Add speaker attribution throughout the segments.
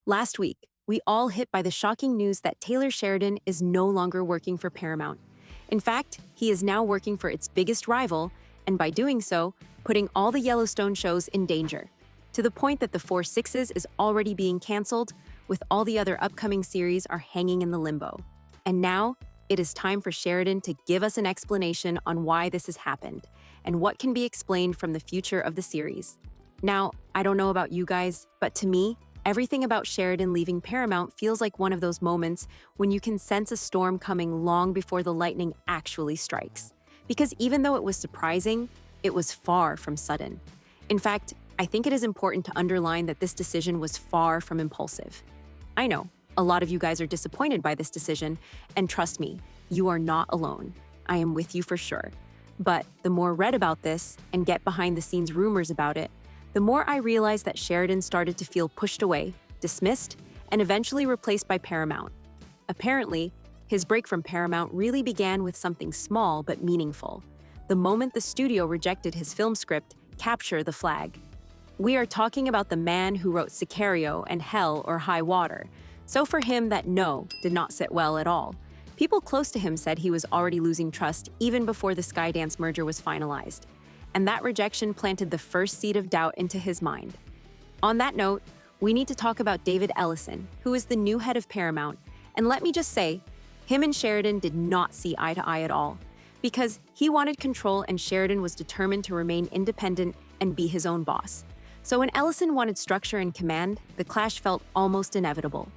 Speaker 1: Last week, we all hit by the shocking news that Taylor Sheridan is no longer working for Paramount. In fact, he is now working for its biggest rival, and by doing so, putting all the Yellowstone shows in danger, to the point that the Four Sixes is already being canceled, with all the other upcoming series are hanging in the limbo. And now, it is time for Sheridan to give us an explanation on why this has happened, and what can be explained from the future of the series. Now, I don't know about you guys, but to me, everything about Sheridan leaving Paramount feels like one of those moments when you can sense a storm coming long before the lightning actually strikes. Because even though it was surprising, it was far from sudden. In fact, I think it is important to underline that this decision was far from impulsive. I know, a lot of you guys are disappointed by this decision, and trust me, you are not alone. I am with you for sure. But the more I read about this and get behind-the-scenes rumors about it, the more I realized that Sheridan started to feel pushed away, dismissed, and eventually replaced by Paramount. Apparently, his break from Paramount really began with something small but meaningful. The moment the studio rejected his film script, Capture the Flag. We are talking about the man who wrote Sicario and Hell or High Water. So for him, that no did not sit well at all. People close to him said he was already losing trust even before the Skydance merger was finalized. And that rejection planted the first seed of doubt into his mind. On that note, we need to talk about David Ellison, who is the new head of Paramount. And let me just say, him and Sheridan did not see eye to eye at all, because he wanted control and Sheridan was determined to remain independent and be his own boss. So when Ellison wanted structure and command, the clash felt almost inevitable.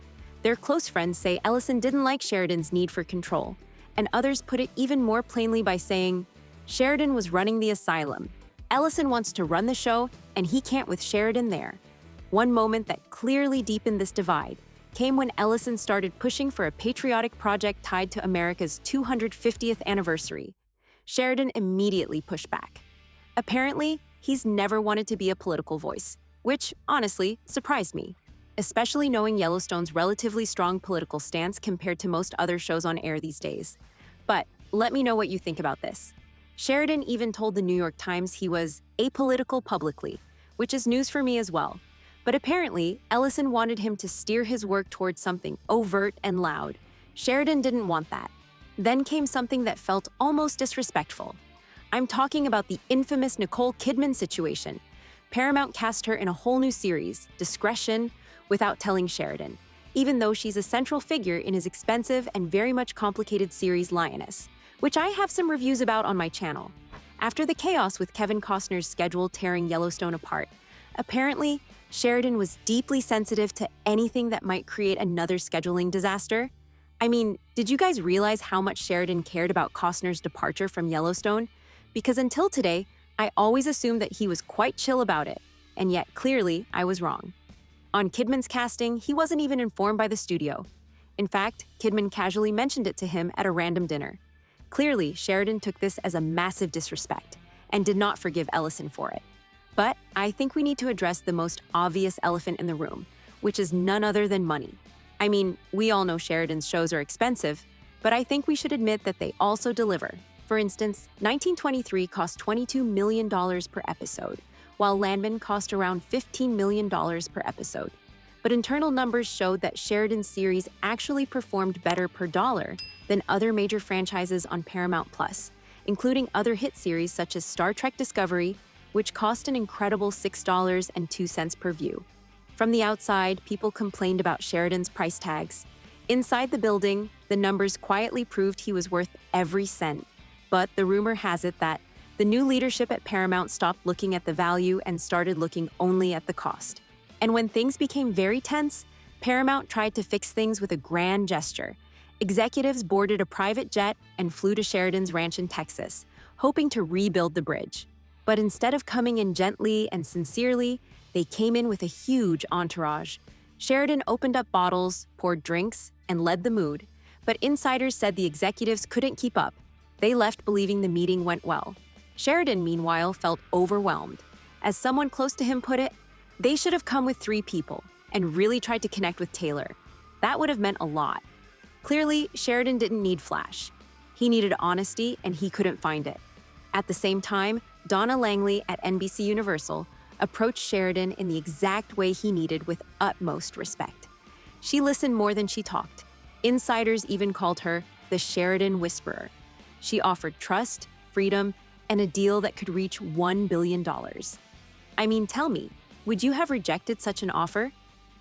Speaker 1: Their close friends say Ellison didn't like Sheridan's need for control, and others put it even more plainly by saying, Sheridan was running the asylum. Ellison wants to run the show, and he can't with Sheridan there. One moment that clearly deepened this divide came when Ellison started pushing for a patriotic project tied to America's 250th anniversary. Sheridan immediately pushed back. Apparently, he's never wanted to be a political voice, which, honestly, surprised me, especially knowing Yellowstone's relatively strong political stance compared to most other shows on air these days. But let me know what you think about this. Sheridan even told the New York Times he was apolitical publicly, which is news for me as well. But apparently, Ellison wanted him to steer his work towards something overt and loud. Sheridan didn't want that. Then came something that felt almost disrespectful. I'm talking about the infamous Nicole Kidman situation. Paramount cast her in a whole new series, Discretion, without telling Sheridan, even though she's a central figure in his expensive and very much complicated series Lioness, which I have some reviews about on my channel. After the chaos with Kevin Costner's schedule tearing Yellowstone apart, apparently, Sheridan was deeply sensitive to anything that might create another scheduling disaster. I mean, did you guys realize how much Sheridan cared about Costner's departure from Yellowstone? Because until today, I always assumed that he was quite chill about it, and yet clearly I was wrong. On Kidman's casting, he wasn't even informed by the studio. In fact, Kidman casually mentioned it to him at a random dinner. Clearly, Sheridan took this as a massive disrespect and did not forgive Ellison for it. But I think we need to address the most obvious elephant in the room, which is none other than money. I mean, we all know Sheridan's shows are expensive, but I think we should admit that they also deliver. For instance, 1923 cost $22 million per episode, while Landman cost around $15 million per episode. But internal numbers showed that Sheridan's series actually performed better per dollar than other major franchises on Paramount+, including other hit series such as Star Trek Discovery, which cost an incredible $6.02 per view. From the outside, people complained about Sheridan's price tags. Inside the building, the numbers quietly proved he was worth every cent. But the rumor has it that the new leadership at Paramount stopped looking at the value and started looking only at the cost. And when things became very tense, Paramount tried to fix things with a grand gesture. Executives boarded a private jet and flew to Sheridan's ranch in Texas, hoping to rebuild the bridge. But instead of coming in gently and sincerely, they came in with a huge entourage. Sheridan opened up bottles, poured drinks, and led the mood. But insiders said the executives couldn't keep up. They left believing the meeting went well. Sheridan, meanwhile, felt overwhelmed. As someone close to him put it, they should have come with 3 people and really tried to connect with Taylor. That would have meant a lot. Clearly, Sheridan didn't need flash. He needed honesty, and he couldn't find it. At the same time, Donna Langley at NBC Universal approached Sheridan in the exact way he needed with utmost respect. She listened more than she talked. Insiders even called her the Sheridan Whisperer. She offered trust, freedom, and a deal that could reach $1 billion. I mean, tell me, would you have rejected such an offer?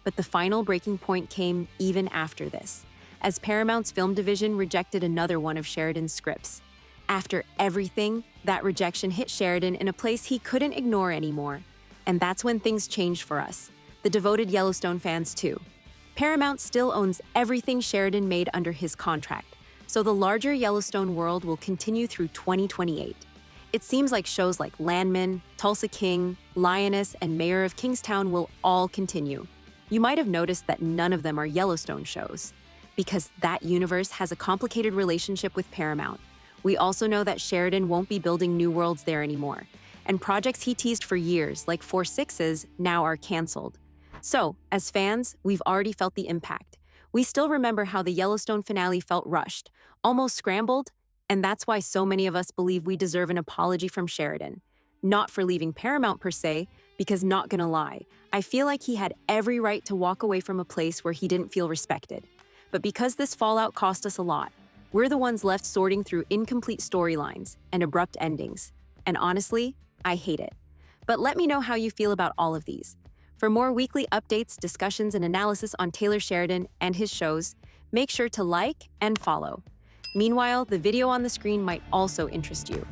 Speaker 1: But the final breaking point came even after this, as Paramount's film division rejected another one of Sheridan's scripts. After everything, that rejection hit Sheridan in a place he couldn't ignore anymore. And that's when things changed for us, the devoted Yellowstone fans too. Paramount still owns everything Sheridan made under his contract, so the larger Yellowstone world will continue through 2028. It seems like shows like Landman, Tulsa King, Lioness, and Mayor of Kingstown will all continue. You might have noticed that none of them are Yellowstone shows, because that universe has a complicated relationship with Paramount. We also know that Sheridan won't be building new worlds there anymore, and projects he teased for years, like 4/6s, now are canceled. So, as fans, we've already felt the impact. We still remember how the Yellowstone finale felt rushed, almost scrambled, and that's why so many of us believe we deserve an apology from Sheridan. Not for leaving Paramount per se, because not gonna lie, I feel like he had every right to walk away from a place where he didn't feel respected. But because this fallout cost us a lot, we're the ones left sorting through incomplete storylines and abrupt endings. And honestly, I hate it. But let me know how you feel about all of these. For more weekly updates, discussions, and analysis on Taylor Sheridan and his shows, make sure to like and follow. Meanwhile, the video on the screen might also interest you.